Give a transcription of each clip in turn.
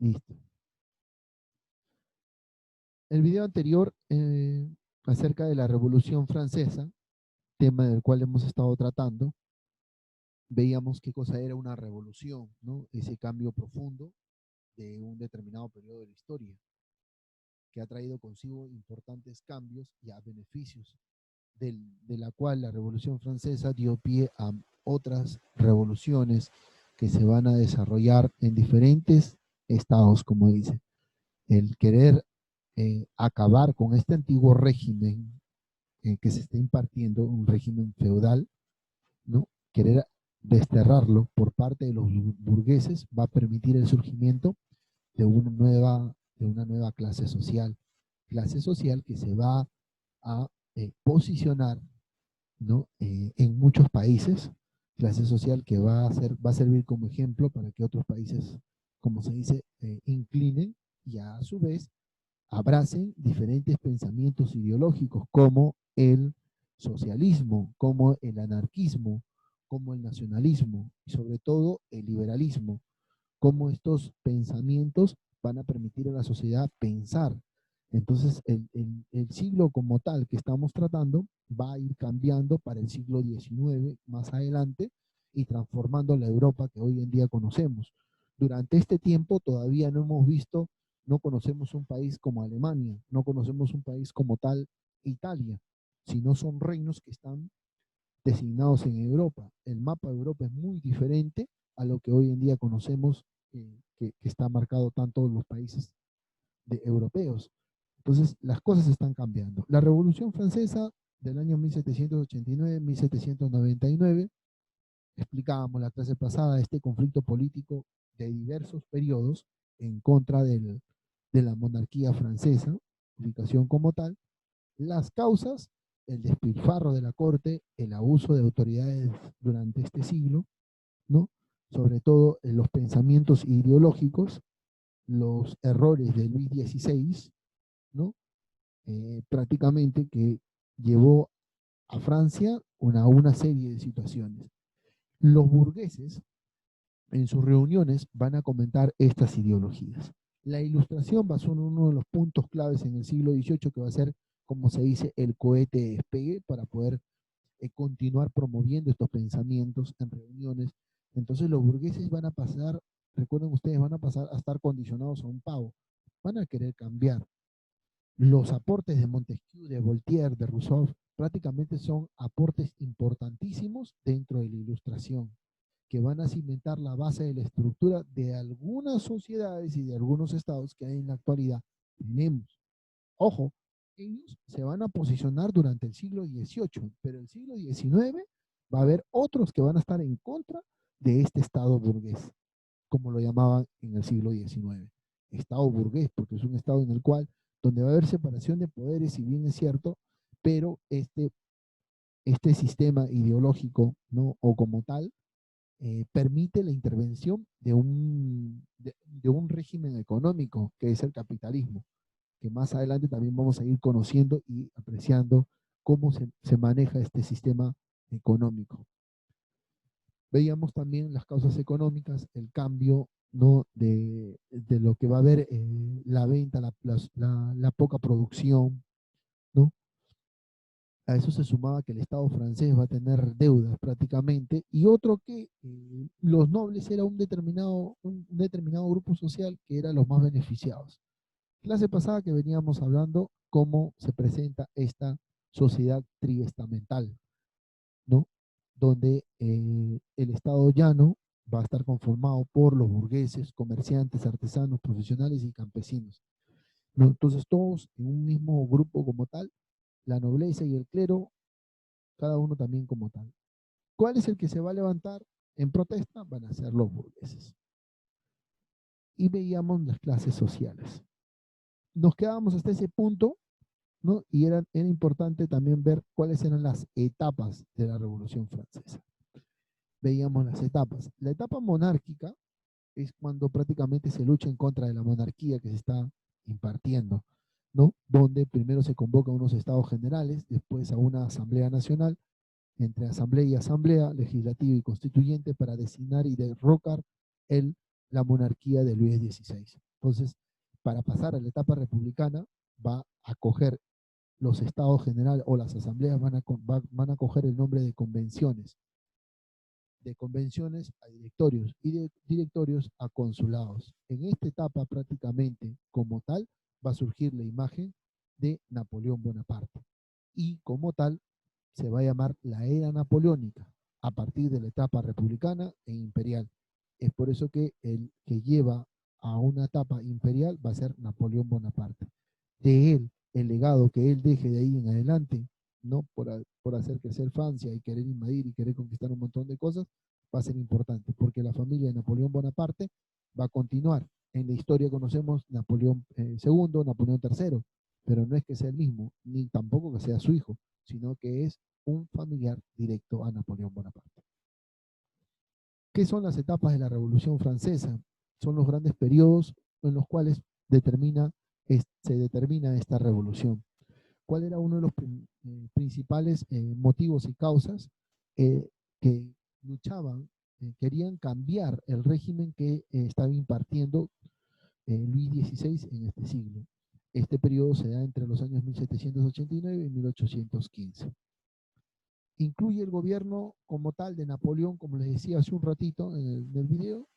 Listo. El video anterior acerca de la Revolución Francesa, tema del cual hemos estado tratando, veíamos qué cosa era una revolución, ¿no? Ese cambio profundo de un determinado periodo de la historia, que ha traído consigo importantes cambios y a beneficios, de la cual la Revolución Francesa dio pie a otras revoluciones que se van a desarrollar en diferentes estados, como dice. El querer acabar con este antiguo régimen que se está impartiendo, un régimen feudal, ¿no? Querer desterrarlo por parte de los burgueses va a permitir el surgimiento de una nueva clase social que se va a posicionar, ¿no? En muchos países, clase social que va a servir como ejemplo para que otros países, como se dice, inclinen y a su vez abracen diferentes pensamientos ideológicos como el socialismo, como el anarquismo, como el nacionalismo y sobre todo el liberalismo, como estos pensamientos van a permitir a la sociedad pensar. Entonces, el siglo como tal que estamos tratando va a ir cambiando para el siglo XIX más adelante y transformando la Europa que hoy en día conocemos. Durante este tiempo todavía no hemos visto, no conocemos un país como Alemania, no conocemos un país como tal Italia, sino son reinos que están designados en Europa. El mapa de Europa es muy diferente a lo que hoy en día conocemos, que está marcado tanto en los países europeos. Entonces, las cosas están cambiando. La Revolución Francesa del año 1789-1799, explicábamos la clase pasada, este conflicto político de diversos periodos en contra de la monarquía francesa, ubicación como tal, las causas, el despilfarro de la corte, el abuso de autoridades durante este siglo, ¿no? Sobre todo en los pensamientos ideológicos, los errores de Luis XVI, ¿no? Prácticamente que llevó a Francia una serie de situaciones. Los burgueses en sus reuniones van a comentar estas ideologías. La ilustración va a ser uno de los puntos claves en el siglo XVIII que va a ser, como se dice, el cohete de despegue para poder continuar promoviendo estos pensamientos en reuniones. Entonces los burgueses van a pasar, recuerden ustedes, van a pasar a estar condicionados a un pago. Van a querer cambiar. Los aportes de Montesquieu, de Voltaire, de Rousseau, prácticamente son aportes importantísimos dentro de la ilustración, que van a cimentar la base de la estructura de algunas sociedades y de algunos estados que hay en la actualidad tenemos. Ojo, ellos se van a posicionar durante el siglo XVIII, pero el siglo XIX va a haber otros que van a estar en contra de este estado burgués, como lo llamaban en el siglo XIX. Estado burgués, porque es un estado en el cual, donde va a haber separación de poderes, si bien es cierto, pero este sistema ideológico, ¿no? O como tal, permite la intervención de un régimen económico, que es el capitalismo, que más adelante también vamos a ir conociendo y apreciando cómo se maneja este sistema económico. Veíamos también las causas económicas, el cambio, ¿no? de lo que va a haber, la venta, la poca producción, ¿no? A eso se sumaba que el Estado francés va a tener deudas prácticamente, y otro que los nobles era un determinado grupo social que era los más beneficiados. Clase pasada que veníamos hablando cómo se presenta esta sociedad triestamental, ¿no? Donde el Estado llano va a estar conformado por los burgueses, comerciantes, artesanos, profesionales y campesinos, ¿no? Entonces todos en un mismo grupo como tal, la nobleza y el clero, cada uno también como tal. ¿Cuál es el que se va a levantar en protesta? Van a ser los burgueses. Y veíamos las clases sociales. Nos quedábamos hasta ese punto, ¿no? Y era importante también ver cuáles eran las etapas de la Revolución Francesa. Veíamos las etapas. La etapa monárquica es cuando prácticamente se lucha en contra de la monarquía que se está impartiendo, ¿no? Donde primero se convoca a unos estados generales, después a una asamblea nacional, entre asamblea y asamblea legislativa y constituyente para designar y derrocar la monarquía de Luis XVI. Entonces, para pasar a la etapa republicana, va a coger los estados generales o las asambleas van a coger el nombre de convenciones a directorios y de directorios a consulados. En esta etapa prácticamente como tal va a surgir la imagen de Napoleón Bonaparte y como tal se va a llamar la era napoleónica a partir de la etapa republicana e imperial. Es por eso que el que lleva a una etapa imperial va a ser Napoleón Bonaparte. De él, el legado que él deje de ahí en adelante, ¿no? Por hacer crecer Francia y querer invadir y querer conquistar un montón de cosas, va a ser importante, porque la familia de Napoleón Bonaparte va a continuar. En la historia conocemos Napoleón II, Napoleón III, pero no es que sea el mismo, ni tampoco que sea su hijo, sino que es un familiar directo a Napoleón Bonaparte. ¿Qué son las etapas de la Revolución Francesa? Son los grandes periodos en los cuales se determina esta revolución. ¿Cuál era uno de los principales motivos y causas que luchaban, querían cambiar el régimen que estaba impartiendo Luis XVI en este siglo? Este periodo se da entre los años 1789 y 1815. Incluye el gobierno como tal de Napoleón, como les decía hace un ratito en el video,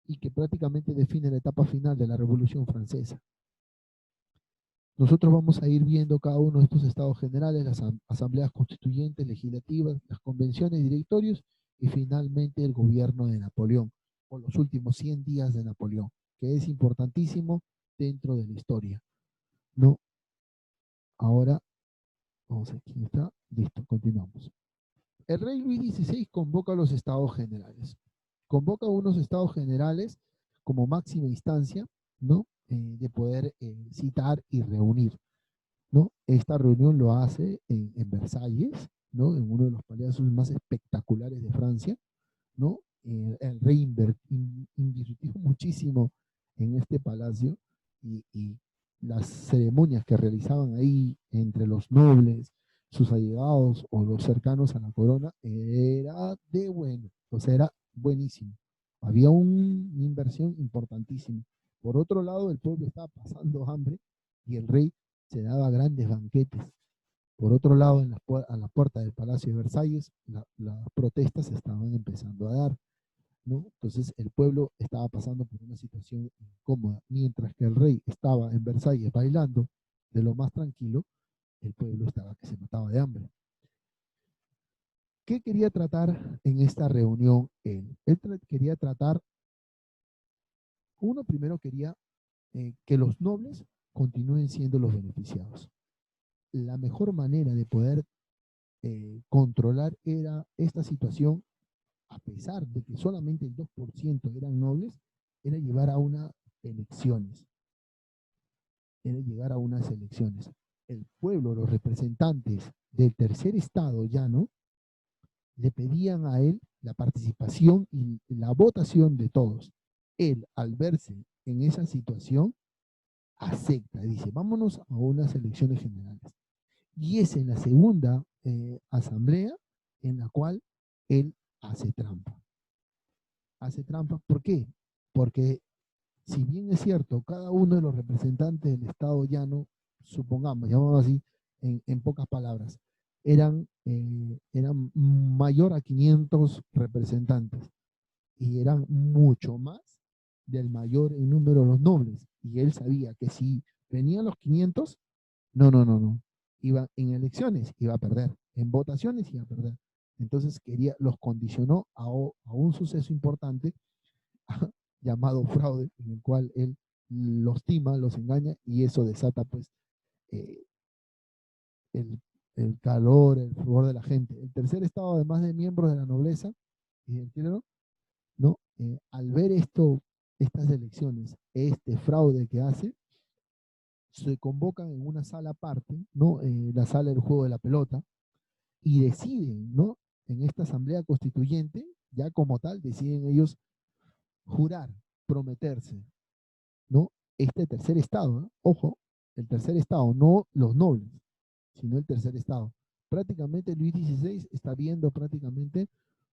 y que prácticamente define la etapa final de la Revolución Francesa. Nosotros vamos a ir viendo cada uno de estos estados generales, las asambleas constituyentes, legislativas, las convenciones, directorios y finalmente el gobierno de Napoleón, o los últimos 100 días de Napoleón, que es importantísimo dentro de la historia, ¿no? Ahora, vamos a ver quién está. Listo, continuamos. El rey Luis XVI convoca a los estados generales. Convoca a unos estados generales como máxima instancia, ¿no? De poder citar y reunir, ¿no? Esta reunión lo hace en Versalles, ¿no? En uno de los palacios más espectaculares de Francia, ¿no? El rey invirtió muchísimo en este palacio y las ceremonias que realizaban ahí entre los nobles, sus allegados o los cercanos a la corona, era de bueno, o sea, era buenísimo. Había una inversión importantísima. Por otro lado, el pueblo estaba pasando hambre y el rey se daba grandes banquetes. Por otro lado, a la puerta del Palacio de Versalles, las protestas se estaban empezando a dar, ¿no? Entonces el pueblo estaba pasando por una situación incómoda. Mientras que el rey estaba en Versalles bailando de lo más tranquilo, el pueblo estaba que se mataba de hambre. ¿Qué quería tratar en esta reunión él? Él quería tratar, uno primero quería que los nobles continúen siendo los beneficiados. La mejor manera de poder controlar era esta situación, a pesar de que solamente el 2% eran nobles, era llevar a unas elecciones. Era llegar a unas elecciones. El pueblo, los representantes del tercer estado llano, le pedían a él la participación y la votación de todos. Él, al verse en esa situación, acepta, dice, vámonos a unas elecciones generales. Y es en la segunda asamblea en la cual él hace trampa. Hace trampa, ¿por qué? Porque si bien es cierto, cada uno de los representantes del Estado llano, supongamos, llamamos así, en pocas palabras, eran mayor a 500 representantes y eran mucho más del mayor en número de los nobles. Y él sabía que si venían los 500, no. Iba en elecciones, iba a perder. En votaciones iba a perder. Entonces los condicionó a un suceso importante llamado fraude, en el cual él los tima, los engaña y eso desata pues eh, el, el calor, el furor de la gente. El tercer estado, además de miembros de la nobleza y del clero, ¿no? Al ver estas elecciones, este fraude que hace, se convocan en una sala aparte, ¿no? La sala del juego de la pelota, y deciden, ¿no? En esta asamblea constituyente, ya como tal, deciden ellos jurar, prometerse, ¿no? Este tercer estado, ¿no? Ojo, el tercer estado, no los nobles, sino el tercer estado. Prácticamente Luis XVI está viendo prácticamente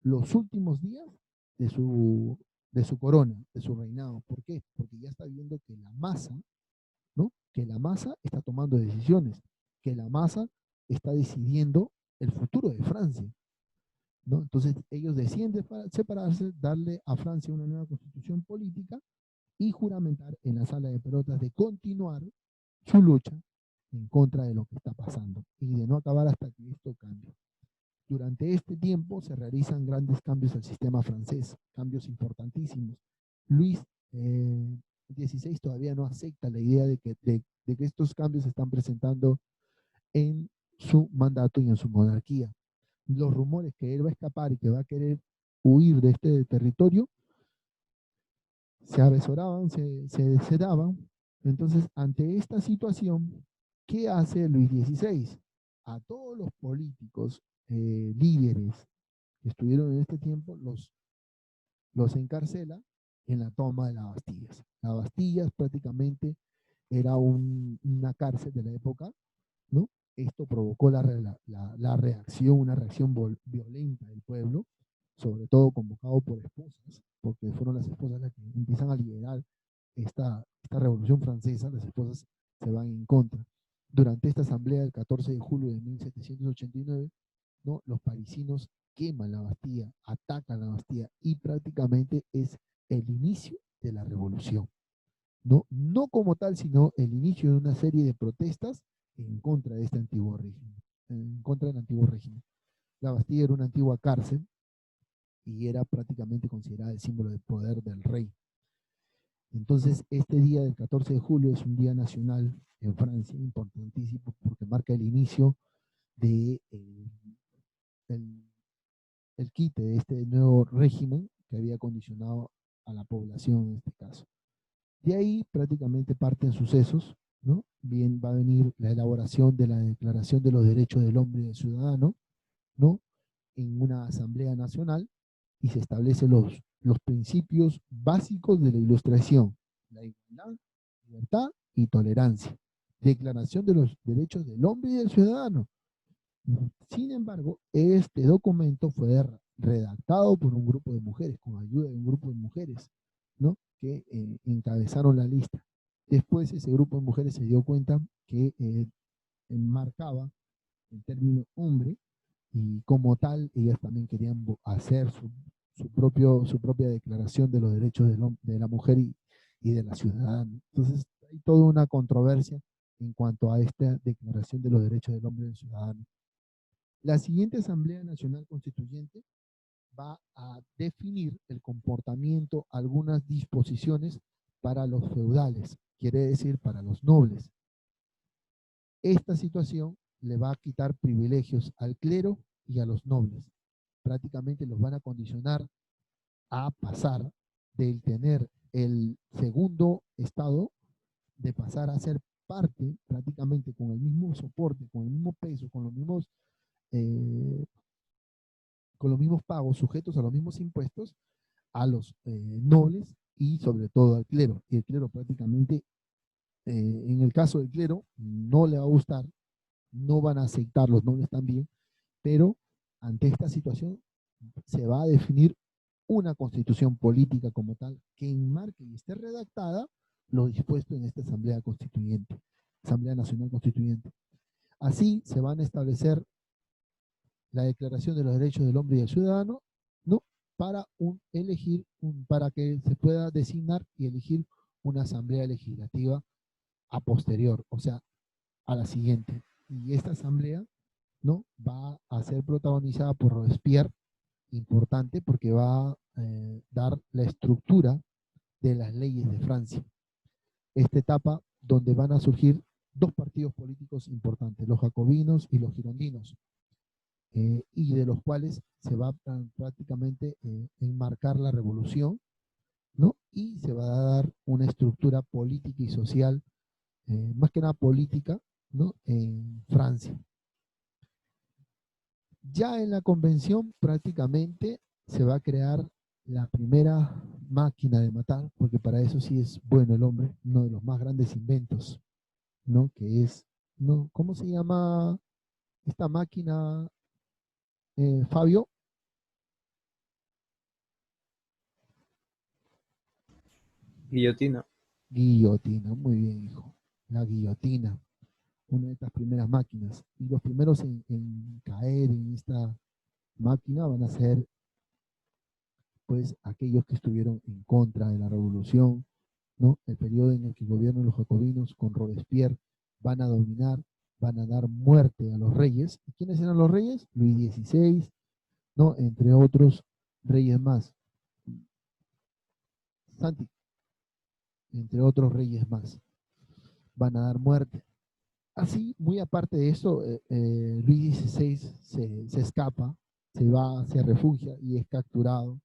los últimos días de de su corona, de su reinado. ¿Por qué? Porque ya está viendo que la masa, ¿no? Que la masa está tomando decisiones, que la masa está decidiendo el futuro de Francia, ¿no? Entonces ellos deciden separarse, darle a Francia una nueva constitución política y juramentar en la sala de pelotas de continuar su lucha en contra de lo que está pasando y de no acabar hasta que esto cambie. Durante este tiempo se realizan grandes cambios al sistema francés, cambios importantísimos. Luis XVI todavía no acepta la idea de que estos cambios se están presentando en su mandato y en su monarquía. Los rumores que él va a escapar y que va a querer huir de este territorio se avesoraban, se daban. Entonces, ante esta situación, ¿qué hace Luis XVI? A todos los políticos, líderes que estuvieron en este tiempo, los encarcela en la toma de las Bastillas. Las Bastillas prácticamente era una cárcel de la época, ¿no? Esto provocó la reacción, una reacción violenta del pueblo, sobre todo convocado por esposas, porque fueron las esposas las que empiezan a liderar esta revolución francesa. Las esposas se van en contra. Durante esta asamblea del 14 de julio de 1789, ¿no? Los parisinos queman la Bastilla, atacan la Bastilla y prácticamente es el inicio de la revolución. No, no como tal, sino el inicio de una serie de protestas en contra de este antiguo régimen, en contra del antiguo régimen. La Bastilla era una antigua cárcel y era prácticamente considerada el símbolo de poder del rey. Entonces, este día del 14 de julio es un día nacional en Francia, importantísimo, porque marca el inicio de el, el quite de este nuevo régimen que había condicionado a la población en este caso. De ahí prácticamente parten sucesos, ¿no? Bien, va a venir la elaboración de la Declaración de los Derechos del Hombre y del Ciudadano, ¿no? En una Asamblea Nacional y se establecen los principios básicos de la Ilustración: la igualdad, libertad y tolerancia. Declaración de los Derechos del Hombre y del Ciudadano. Sin embargo, este documento fue redactado por un grupo de mujeres, con ayuda de un grupo de mujeres, ¿no? Que encabezaron la lista. Después ese grupo de mujeres se dio cuenta que enmarcaba el término hombre y como tal ellas también querían hacer su propia declaración de los derechos de la mujer y de la ciudadana. Entonces hay toda una controversia en cuanto a esta declaración de los derechos del hombre y del ciudadano. La siguiente Asamblea Nacional Constituyente va a definir el comportamiento, algunas disposiciones para los feudales, quiere decir para los nobles. Esta situación le va a quitar privilegios al clero y a los nobles. Prácticamente los van a condicionar a pasar del tener el segundo estado, de pasar a ser parte prácticamente con el mismo soporte, con el mismo peso, eh, con los mismos pagos, sujetos a los mismos impuestos, a los nobles y sobre todo al clero. Y el clero prácticamente, en el caso del clero, no le va a gustar, no van a aceptar los nobles también, pero ante esta situación se va a definir una constitución política como tal que enmarque y esté redactada lo dispuesto en esta Asamblea Constituyente, Asamblea Nacional Constituyente. Así se van a establecer la Declaración de los Derechos del Hombre y del Ciudadano, ¿no? Para para que se pueda designar y elegir una asamblea legislativa a posterior, o sea, a la siguiente. Y esta asamblea, ¿no? Va a ser protagonizada por Robespierre, importante porque va a dar la estructura de las leyes de Francia. Esta etapa donde van a surgir dos partidos políticos importantes, los jacobinos y los girondinos, y de los cuales se va a prácticamente enmarcar la revolución, ¿no? Y se va a dar una estructura política y social, más que nada política, ¿no? En Francia. Ya en la convención prácticamente se va a crear la primera máquina de matar, porque para eso sí es bueno el hombre, uno de los más grandes inventos, ¿no? Que es, ¿no? ¿Cómo se llama esta máquina, Fabio? Guillotina. Guillotina, muy bien, hijo. La guillotina, una de estas primeras máquinas. Y los primeros en caer en esta máquina van a ser, pues, aquellos que estuvieron en contra de la revolución, ¿no? El periodo en el que gobiernan los jacobinos con Robespierre van a dominar, van a dar muerte a los reyes. ¿Y quiénes eran los reyes? Luis XVI, ¿no? Entre otros reyes más. Santi, entre otros reyes más. Van a dar muerte. Así, muy aparte de eso, Luis XVI se escapa, se va, se refugia y es capturado.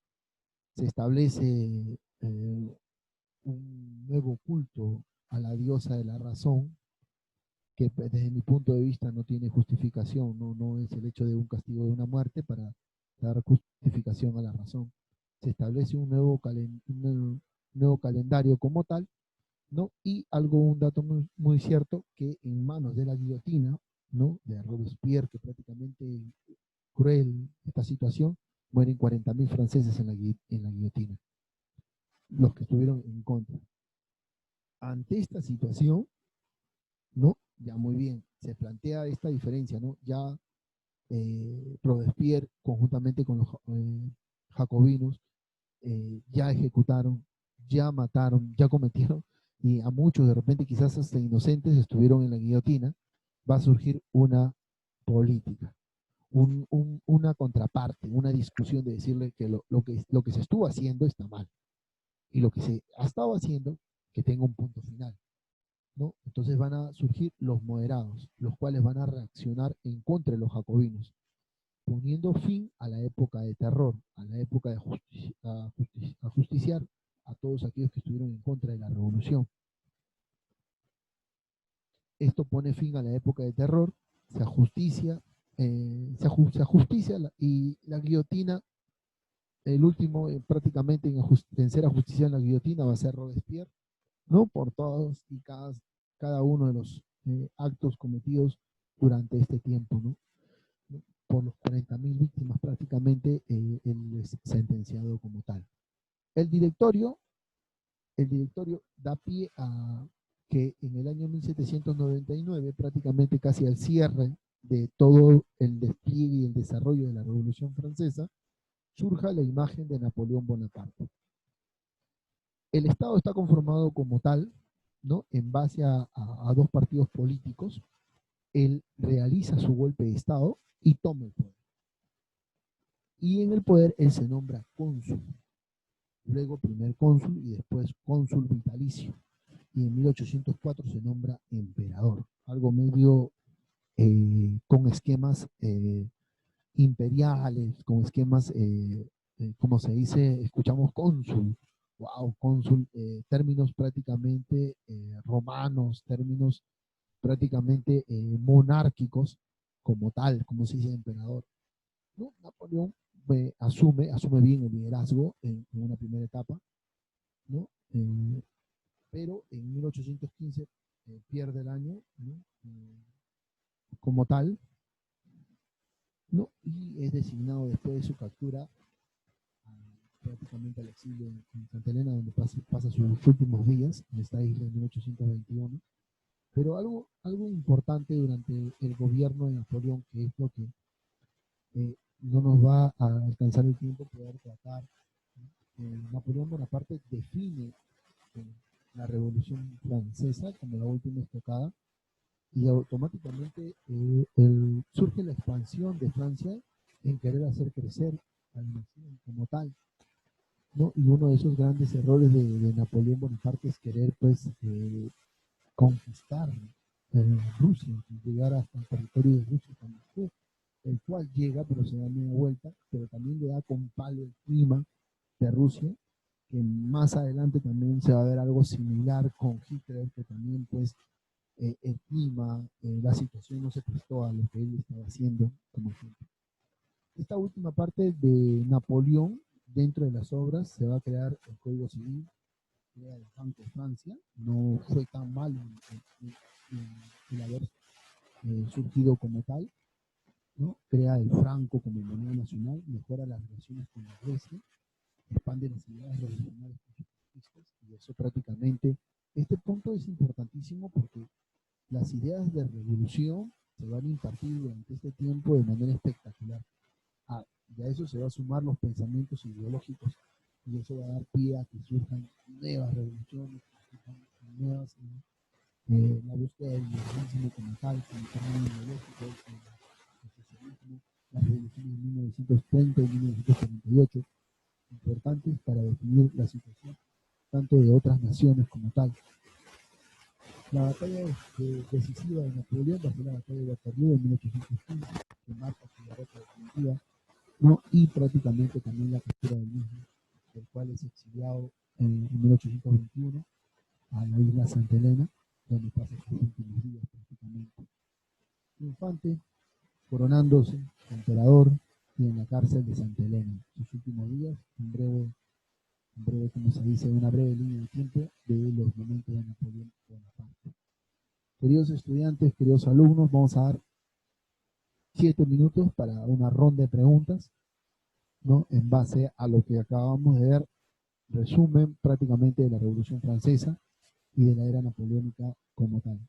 Se establece un nuevo culto a la diosa de la razón, que desde mi punto de vista no tiene justificación, no es el hecho de un castigo de una muerte para dar justificación a la razón. Se establece un nuevo calendario como tal, ¿no? Y un dato muy cierto, que en manos de la guillotina, ¿no? De Robespierre, que prácticamente cruel esta situación, mueren 40.000 franceses en la guillotina, los que estuvieron en contra. Ante esta situación, ¿no? Ya muy bien, se plantea esta diferencia, ¿no? Ya Robespierre, conjuntamente con los jacobinos, ya ejecutaron, ya mataron, ya cometieron, y a muchos de repente quizás hasta inocentes estuvieron en la guillotina. Va a surgir una política, una contraparte, una discusión de decirle que lo que se estuvo haciendo está mal y lo que se ha estado haciendo que tenga un punto final, ¿no? Entonces van a surgir los moderados, los cuales van a reaccionar en contra de los jacobinos, poniendo fin a la época de terror, a la época de justiciar a todos aquellos que estuvieron en contra de la revolución. Esto pone fin a la época de terror, se ajusticia, se ajusticia y la guillotina, el último prácticamente en ser ajusticiado en la guillotina va a ser Robespierre, ¿no? Por todos y cada uno de los actos cometidos durante este tiempo, ¿no? Por los 40.000 víctimas prácticamente, él es sentenciado como tal. El directorio, el directorio da pie a que en el año 1799, prácticamente casi al cierre de todo el despliegue y el desarrollo de la Revolución Francesa, surja la imagen de Napoleón Bonaparte. El Estado está conformado como tal, ¿no? En base a dos partidos políticos. Él realiza su golpe de Estado y toma el poder. Y en el poder él se nombra cónsul, luego primer cónsul y después cónsul vitalicio. Y en 1804 se nombra emperador, algo medio con esquemas imperiales, con esquemas, como se dice, escuchamos cónsul, wow, cónsul, términos prácticamente romanos, términos prácticamente monárquicos, como tal, como se dice emperador. ¿No? Napoleón asume bien el liderazgo en una primera etapa, ¿no? Pero en 1815 pierde el año, ¿no? Como tal, ¿no? Y es designado después de su captura prácticamente al exilio en Santa Elena, donde pasa sus últimos días en esta isla en 1821. Pero algo importante durante el gobierno de Napoleón, que es lo que no nos va a alcanzar el tiempo poder tratar. Napoleón Bonaparte define la Revolución Francesa como la última estocada y automáticamente surge la expansión de Francia en querer hacer crecer a la nación como tal, ¿no? Y uno de esos grandes errores de Napoleón Bonaparte es querer, pues, conquistar Rusia, llegar hasta el territorio de Rusia, el cual llega, pero se da media vuelta, pero también le da con palo el clima de Rusia, que más adelante también se va a ver algo similar con Hitler, que también pues el clima, la situación no se prestó a lo que él estaba haciendo como ejemplo. Esta última parte de Napoleón, dentro de las obras, se va a crear el Código Civil, crea el Banco de Francia, no fue tan mal el haber surgido como tal, ¿no? Crea el franco como moneda nacional, mejora las relaciones con la Grecia, expande las ideas revolucionarias bonapartistas, y eso prácticamente, este punto es importantísimo porque las ideas de revolución se van a impartir durante este tiempo de manera espectacular. Y a eso se va a sumar los pensamientos ideológicos y eso va a dar pie a que surjan nuevas revoluciones, que surjan nuevas, la búsqueda del liberalismo como tal, como término ideológico, el socialismo, las revoluciones de 1930 y 1948, importantes para definir la situación tanto de otras naciones como tal. La batalla decisiva de Napoleón va a ser la batalla de Waterloo en 1815, que marca su derrota definitiva, ¿no? Y prácticamente también la captura del mismo, del cual es exiliado en 1821 a la isla Santa Elena, donde pasa sus últimos días prácticamente. Triunfante, coronándose emperador y en la cárcel de Santa Elena. Sus últimos días, como se dice, una breve línea de tiempo de los momentos de Napoleón Bonaparte. Queridos estudiantes, queridos alumnos, vamos a dar 7 minutos para una ronda de preguntas, ¿no? En base a lo que acabamos de ver, resumen prácticamente de la Revolución Francesa y de la era napoleónica como tal.